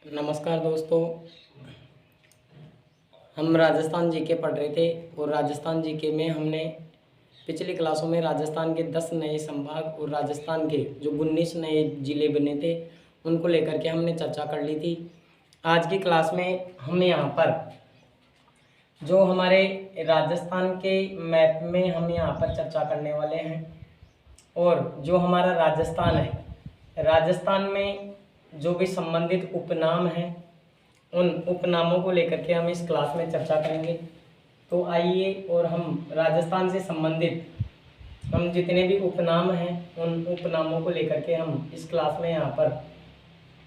नमस्कार दोस्तों। हम राजस्थान जीके पढ़ रहे थे और राजस्थान जीके में हमने पिछली क्लासों में राजस्थान के 10 नए संभाग और राजस्थान के जो 19 नए ज़िले बने थे उनको लेकर के हमने चर्चा कर ली थी। आज की क्लास में हम यहाँ पर जो हमारे राजस्थान के मैप में हम यहाँ पर चर्चा करने वाले हैं और जो हमारा राजस्थान है, राजस्थान में जो भी संबंधित उपनाम हैं उन उपनामों को लेकर के हम इस क्लास में चर्चा करेंगे। तो आइए और हम राजस्थान से संबंधित हम जितने भी उपनाम हैं उन उपनामों को लेकर के हम इस क्लास में यहाँ पर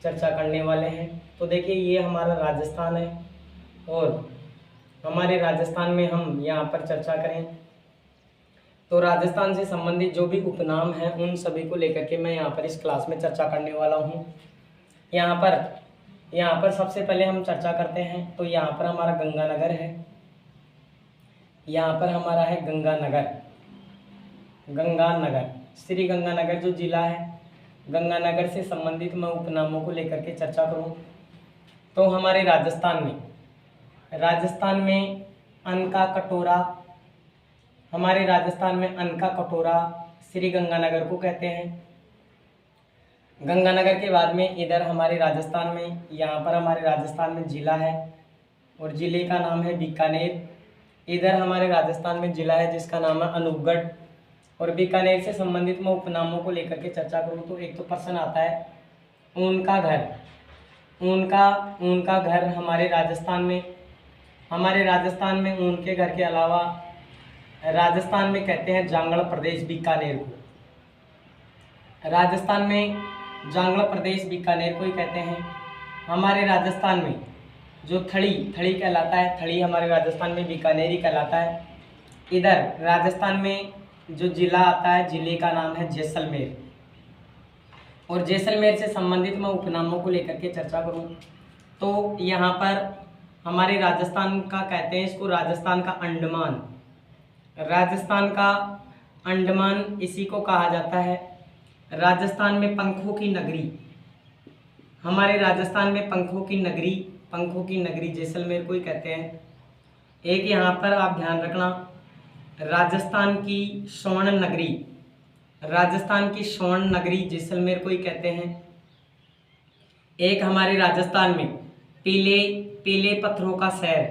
चर्चा करने वाले हैं। तो देखिए, ये हमारा राजस्थान है और हमारे राजस्थान में हम यहाँ पर चर्चा करें तो राजस्थान से संबंधित जो भी उपनाम हैं उन सभी को लेकर के मैं यहाँ पर इस क्लास में चर्चा करने वाला हूँ। यहाँ पर सबसे पहले हम चर्चा करते हैं तो यहाँ पर हमारा गंगानगर है। यहाँ पर हमारा है गंगानगर श्री गंगानगर जो जिला है, गंगानगर से संबंधित मैं उपनामों को लेकर के चर्चा करूँ तो हमारे राजस्थान में अन्न का कटोरा, हमारे राजस्थान में अन्न का कटोरा श्री गंगानगर को कहते हैं। गंगानगर के बाद में इधर हमारे राजस्थान में, यहाँ पर हमारे राजस्थान में ज़िला है और ज़िले का नाम है बीकानेर। इधर हमारे राजस्थान में ज़िला है जिसका नाम है अनूपगढ़। और बीकानेर से संबंधित मैं उपनामों को लेकर के चर्चा करूँ तो एक तो प्रश्न आता है ऊन का घर। ऊन का घर हमारे राजस्थान में ऊन के घर के अलावा राजस्थान में कहते हैं जांगड़ प्रदेश बीकानेर को। राजस्थान में जांगड़ प्रदेश बीकानेर को ही कहते हैं। हमारे राजस्थान में जो थड़ी कहलाता है, थड़ी हमारे राजस्थान में बीकानेरी कहलाता है। इधर राजस्थान में जो ज़िला आता है, ज़िले का नाम है जैसलमेर। और जैसलमेर से संबंधित मैं उपनामों को लेकर के चर्चा करूं तो यहाँ पर हमारे राजस्थान का कहते हैं इसको राजस्थान का अंडमान इसी को कहा जाता है। राजस्थान में पंखों की नगरी, हमारे राजस्थान में पंखों की नगरी जैसलमेर को ही कहते हैं। एक यहाँ पर आप ध्यान रखना, राजस्थान की स्वर्ण नगरी जैसलमेर को ही कहते हैं। एक हमारे राजस्थान में पीले पत्थरों का शहर,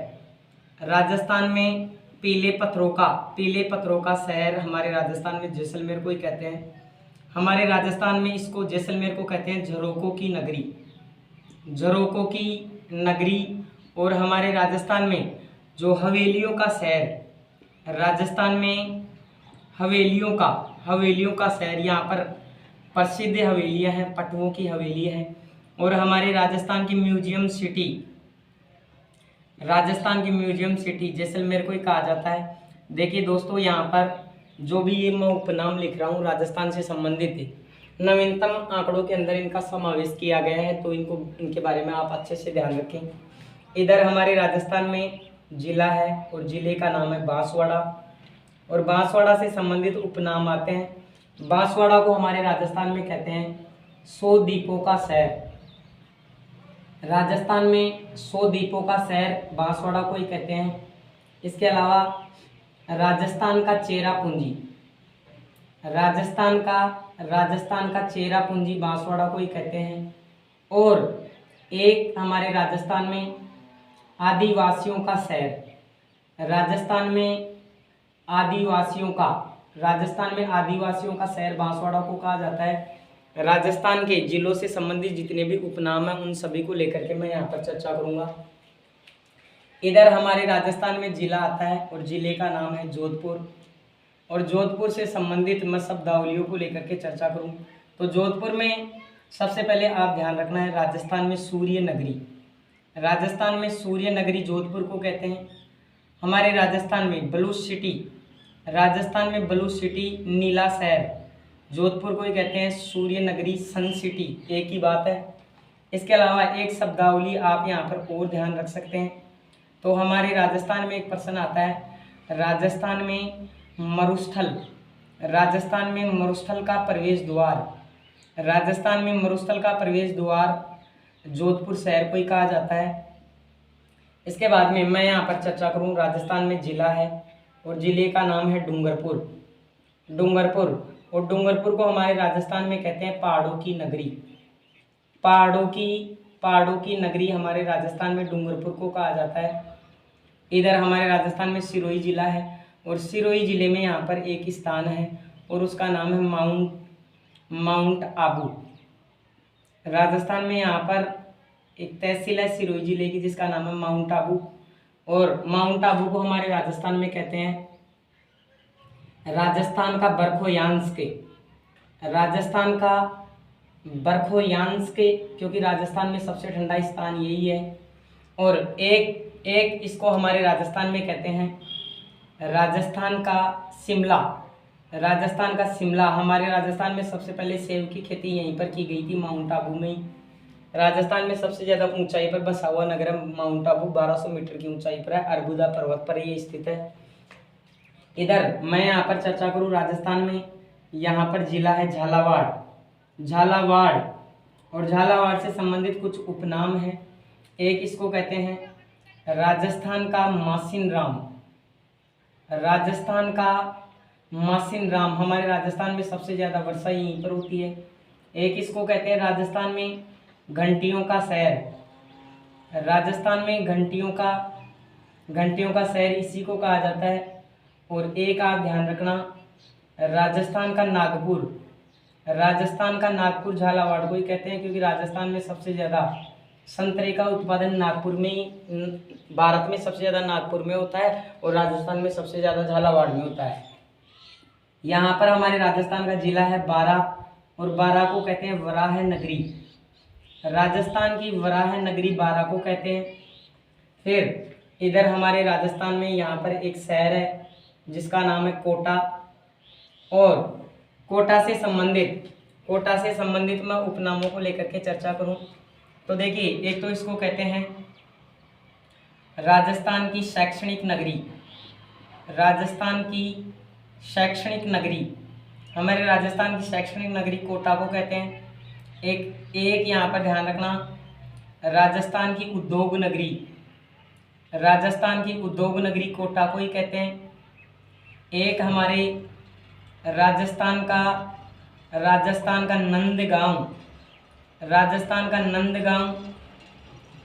राजस्थान में पीले पत्थरों का शहर हमारे राजस्थान में जैसलमेर को ही कहते हैं। हमारे राजस्थान में इसको जैसलमेर को कहते हैं झरोकों की नगरी। और हमारे राजस्थान में जो हवेलियों का शहर, राजस्थान में हवेलियों का शहर, यहाँ पर प्रसिद्ध हवेलियाँ हैं, पटवों की हवेली है। और हमारे राजस्थान की म्यूजियम सिटी जैसलमेर को ही कहा जाता है। देखिए दोस्तों, यहाँ पर जो भी ये मैं उपनाम लिख रहा हूँ राजस्थान से संबंधित है, नवीनतम आंकड़ों के अंदर इनका समावेश किया गया है, तो इनके बारे में आप अच्छे से ध्यान रखें। इधर हमारे राजस्थान में ज़िला है और ज़िले का नाम है बांसवाड़ा। और बांसवाड़ा से संबंधित उपनाम आते हैं। बांसवाड़ा को हमारे राजस्थान में कहते हैं 100 दीपों का शहर। राजस्थान में 100 दीपों का शहर बांसवाड़ा को ही कहते हैं। इसके अलावा राजस्थान का चेरा पूंजी बांसवाड़ा को ही कहते हैं। और एक हमारे राजस्थान में आदिवासियों का शहर, राजस्थान में आदिवासियों का शहर बांसवाड़ा को कहा जाता है। राजस्थान के जिलों से संबंधित जितने भी उपनाम हैं उन सभी को लेकर के मैं यहाँ पर चर्चा करूँगा। इधर हमारे राजस्थान में ज़िला आता है और ज़िले का नाम है जोधपुर। और जोधपुर से संबंधित मैं शब्दावलियों को लेकर के चर्चा करूं तो जोधपुर में सबसे पहले आप ध्यान रखना है राजस्थान में सूर्य नगरी जोधपुर को कहते हैं। हमारे राजस्थान में ब्लू सिटी नीला शहर जोधपुर को ही कहते हैं। सूर्य नगरी सन सिटी, एक ही बात है। इसके अलावा एक शब्दावली आप यहाँ पर और ध्यान रख सकते हैं। तो हमारे राजस्थान में एक प्रश्न आता है, राजस्थान में मरुस्थल का प्रवेश द्वार जोधपुर शहर को ही कहा जाता है। इसके बाद में मैं यहाँ पर चर्चा करूँ, राजस्थान में जिला है और जिले का नाम है डूंगरपुर। डूंगरपुर, और डूंगरपुर को हमारे राजस्थान में कहते हैं पहाड़ों की नगरी। पहाड़ों की नगरी हमारे राजस्थान में डूंगरपुर को कहा जाता है। इधर हमारे राजस्थान में सिरोही जिला है और सिरोही जिले में यहाँ पर एक स्थान है और उसका नाम है माउंट आबू। राजस्थान में यहाँ पर एक तहसील है सिरोही जिले की जिसका नाम है माउंट आबू, और माउंट आबू को हमारे राजस्थान में कहते हैं राजस्थान का बरखोयांस्क, क्योंकि राजस्थान में सबसे ठंडा स्थान यही है। और एक इसको हमारे राजस्थान में कहते हैं राजस्थान का शिमला। हमारे राजस्थान में सबसे पहले सेब की खेती यहीं पर की गई थी, माउंट आबू में ही। राजस्थान में सबसे ज़्यादा ऊंचाई पर बसा हुआ नगर है माउंट आबू, 1200 मीटर की ऊंचाई पर है, अरबुदा पर्वत पर ये स्थित है। इधर मैं यहाँ पर चर्चा करूँ राजस्थान में, यहाँ पर जिला है झालावाड़, और झालावाड़ से संबंधित कुछ उपनाम हैं। एक इसको कहते हैं राजस्थान का मासिन राम, हमारे राजस्थान में सबसे ज़्यादा वर्षा यहीं पर होती है। एक इसको कहते हैं राजस्थान में घंटियों का शहर, राजस्थान में घंटियों का शहर इसी को कहा जाता है। और एक आप ध्यान रखना, राजस्थान का नागपुर झालावाड़ को ही कहते हैं, क्योंकि राजस्थान में सबसे ज़्यादा संतरे का उत्पादन भारत में सबसे ज़्यादा नागपुर में होता है और राजस्थान में सबसे ज़्यादा झालावाड़ में होता है। यहाँ पर हमारे राजस्थान का जिला है बारां, और बारां को कहते हैं वराह नगरी। राजस्थान की वराह नगरी बारां को कहते हैं। फिर इधर हमारे राजस्थान में यहाँ पर एक शहर है जिसका नाम है कोटा, और कोटा से संबंधित मैं उपनामों को लेकर के चर्चा करूं तो देखिए, एक तो इसको कहते हैं राजस्थान की शैक्षणिक नगरी। हमारे राजस्थान की शैक्षणिक नगरी कोटा को कहते हैं। एक यहाँ पर ध्यान रखना, राजस्थान की उद्योग नगरी कोटा को ही कहते हैं। एक हमारे राजस्थान का नंदगांव,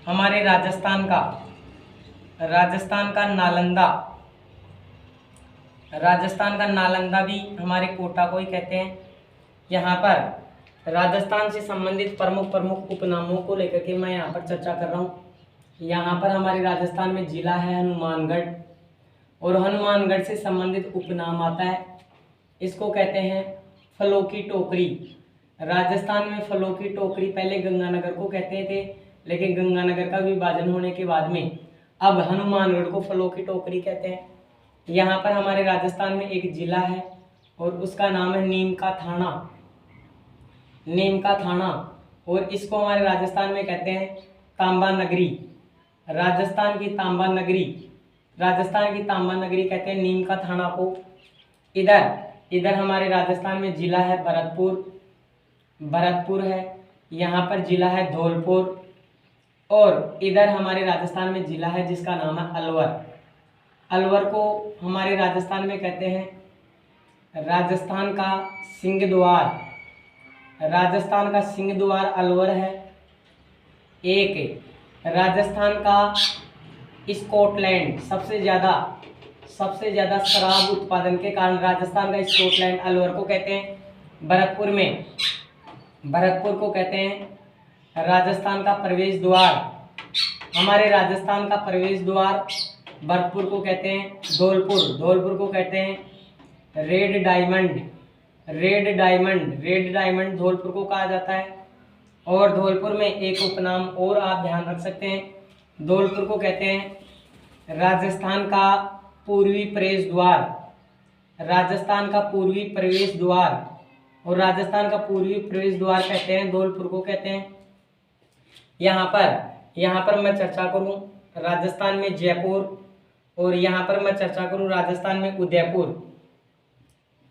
हमारे राजस्थान का नालंदा भी हमारे कोटा को ही कहते हैं। यहाँ पर राजस्थान से संबंधित प्रमुख उपनामों को लेकर के मैं यहाँ पर चर्चा कर रहा हूँ। यहाँ पर हमारे राजस्थान में जिला है हनुमानगढ़, और हनुमानगढ़ से संबंधित उपनाम आता है, इसको कहते हैं फलों की टोकरी। राजस्थान में फलों की टोकरी पहले गंगानगर को कहते थे, लेकिन गंगानगर का विभाजन होने के बाद में अब हनुमानगढ़ को फलों की टोकरी कहते हैं। यहाँ पर हमारे राजस्थान में एक जिला है और उसका नाम है नीम का थाना, और इसको हमारे राजस्थान में कहते हैं तांबा नगरी। राजस्थान की तांबा नगरी कहते हैं नीम का थाना को। इधर हमारे राजस्थान में जिला है भरतपुर है, यहाँ पर जिला है धौलपुर, और इधर हमारे राजस्थान में जिला है जिसका नाम है अलवर को हमारे राजस्थान में कहते हैं राजस्थान का सिंहद्वार अलवर है। एक राजस्थान का स्कॉटलैंड, सबसे ज़्यादा शराब उत्पादन के कारण राजस्थान का स्कॉटलैंड अलवर को कहते हैं। भरतपुर को कहते हैं राजस्थान का प्रवेश द्वार। हमारे राजस्थान का प्रवेश द्वार भरतपुर को कहते हैं धौलपुर को कहते हैं रेड डायमंड धौलपुर को कहा जाता है। और धौलपुर में एक उपनाम और आप ध्यान रख सकते हैं, धौलपुर को कहते हैं राजस्थान का पूर्वी प्रवेश द्वार, और राजस्थान का पूर्वी प्रवेश द्वार कहते हैं धौलपुर को कहते हैं। यहाँ पर मैं चर्चा करूँ राजस्थान में जयपुर, और यहाँ पर मैं चर्चा करूँ राजस्थान में उदयपुर।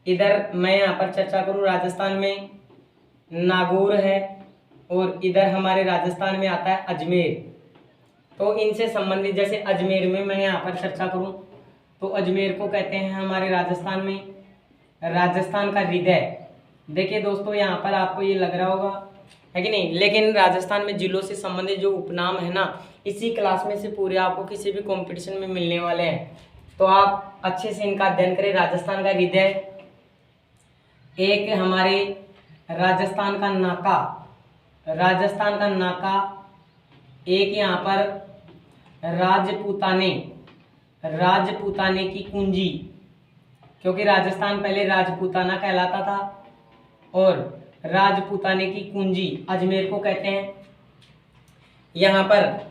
इधर मैं यहाँ पर चर्चा करूँ राजस्थान में नागौर है, और इधर हमारे राजस्थान में आता है अजमेर। तो इनसे संबंधित जैसे अजमेर में मैं यहाँ पर चर्चा करूँ तो अजमेर को कहते हैं हमारे राजस्थान में राजस्थान का हृदय। देखिए दोस्तों, यहाँ पर आपको ये लग रहा होगा है कि नहीं, लेकिन राजस्थान में जिलों से संबंधित जो उपनाम है ना, इसी क्लास में से पूरे आपको किसी भी कंपटीशन में मिलने वाले हैं। तो आप अच्छे से इनका अध्ययन करें। राजस्थान का हृदय, एक हमारे राजस्थान का नाका, राजस्थान का नाका, एक यहाँ पर राजपूताने, राजपूताने की कुंजी, क्योंकि राजस्थान पहले राजपूताना कहलाता था, और राजपूताने की कुंजी अजमेर को कहते हैं। यहाँ पर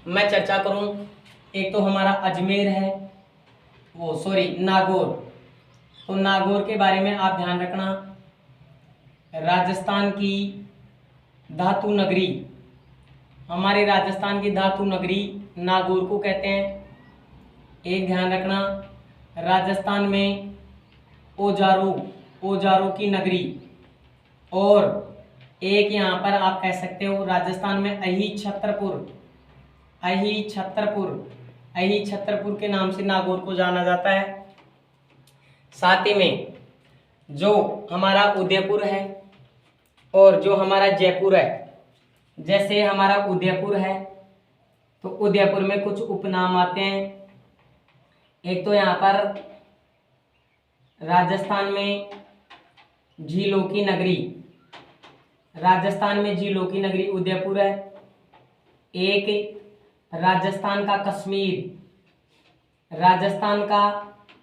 मैं चर्चा करूँ, एक तो हमारा अजमेर है, नागौर। तो नागौर के बारे में आप ध्यान रखना, राजस्थान की धातु नगरी, हमारे राजस्थान की धातु नगरी नागौर को कहते हैं। एक ध्यान रखना, राजस्थान में औजारों की नगरी, और एक यहाँ पर आप कह सकते हो राजस्थान में अही छतरपुर के नाम से नागौर को जाना जाता है। साथ ही में जो हमारा उदयपुर है और जो हमारा जयपुर है, जैसे हमारा उदयपुर है तो उदयपुर में कुछ उपनाम आते हैं। एक तो यहाँ पर राजस्थान में झीलों की नगरी, राजस्थान में झीलों की नगरी उदयपुर है। एक राजस्थान का कश्मीर, राजस्थान का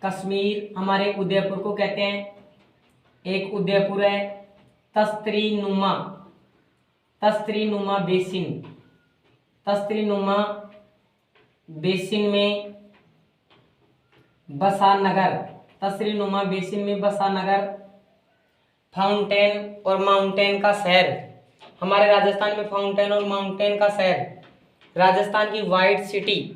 कश्मीर हमारे उदयपुर को कहते हैं। एक उदयपुर है तस्त्रीनुमा बेसिन, तस्त्रीनुमा बेसिन में बसानगर, तस्त्रीनुमा बेसिन में बसानगर। फाउंटेन और माउंटेन का शहर, हमारे राजस्थान में फाउंटेन और माउंटेन का शहर, राजस्थान की वाइट सिटी,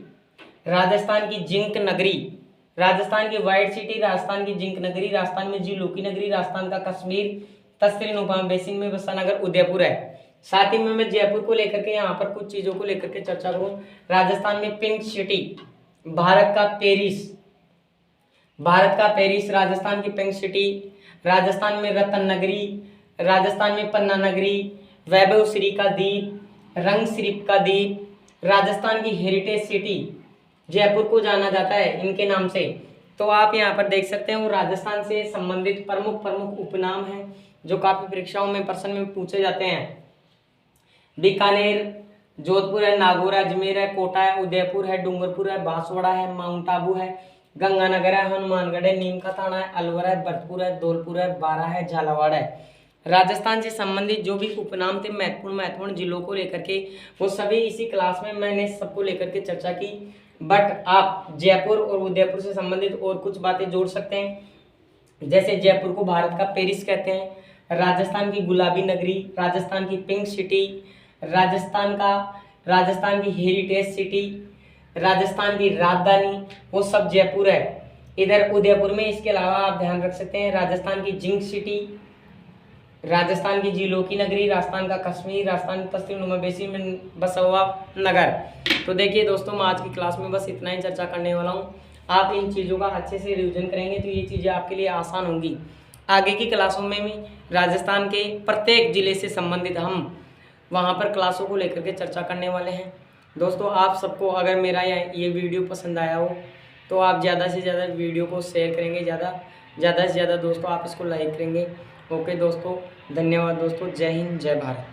राजस्थान की जिंक नगरी, राजस्थान की वाइट सिटी, राजस्थान की जिंक नगरी, राजस्थान में झीलों की नगरी, राजस्थान का कश्मीर, तस्त्रीनुमा बेसिन में बसानगर, उदयपुर है। साथ ही में मैं जयपुर को लेकर के यहाँ पर कुछ चीजों को लेकर के चर्चा करूँ। राजस्थान में पिंक सिटी, भारत का पेरिस, राजस्थान की पिंक सिटी, राजस्थान में रतन नगरी, राजस्थान में पन्ना नगरी, वैभव श्री का द्वीप, रंग सिर्फ का द्वीप, राजस्थान की हेरिटेज सिटी जयपुर को जाना जाता है इनके नाम से। तो आप यहाँ पर देख सकते हैं वो राजस्थान से संबंधित प्रमुख उपनाम हैं जो काफी परीक्षाओं में प्रश्न में पूछे जाते हैं। बीकानेर, जोधपुर है, नागौर है, अजमेर है, कोटा है, उदयपुर है, डूंगरपुर है, बांसवाड़ा है, माउंट आबू है, गंगानगर है, हनुमानगढ़ है, नीम का थाना है, अलवर है, भरतपुर है, धौलपुर है, बारां है, झालावाड़ है। राजस्थान से संबंधित जो भी उपनाम थे महत्वपूर्ण जिलों को लेकर के, वो सभी इसी क्लास में मैंने सबको लेकर के चर्चा की। बट आप जयपुर और उदयपुर से संबंधित और कुछ बातें जोड़ सकते हैं। जैसे जयपुर को भारत का पेरिस कहते हैं, राजस्थान की गुलाबी नगरी, राजस्थान की पिंक सिटी, राजस्थान की हेरिटेज सिटी, राजस्थान की राजधानी, वो सब जयपुर है। इधर उदयपुर में इसके अलावा आप ध्यान रख सकते हैं राजस्थान की जिंक सिटी, राजस्थान की झीलों की नगरी, राजस्थान का कश्मीर, राजस्थान तस्त्रीनुमा बेसिन में बसा हुआ नगर। तो देखिए दोस्तों, मैं आज की क्लास में बस इतना ही चर्चा करने वाला हूँ। आप इन चीज़ों का अच्छे से रिवीजन करेंगे तो ये चीज़ें आपके लिए आसान होंगी। आगे की क्लासों में भी राजस्थान के प्रत्येक जिले से संबंधित हम वहाँ पर क्लासों को लेकर के चर्चा करने वाले हैं। दोस्तों, आप सबको अगर मेरा ये वीडियो पसंद आया हो तो आप ज़्यादा से ज़्यादा वीडियो को शेयर करेंगे, ज़्यादा से ज़्यादा दोस्तों आप इसको लाइक करेंगे। ओके दोस्तों, धन्यवाद दोस्तों, जय हिंद, जय भारत।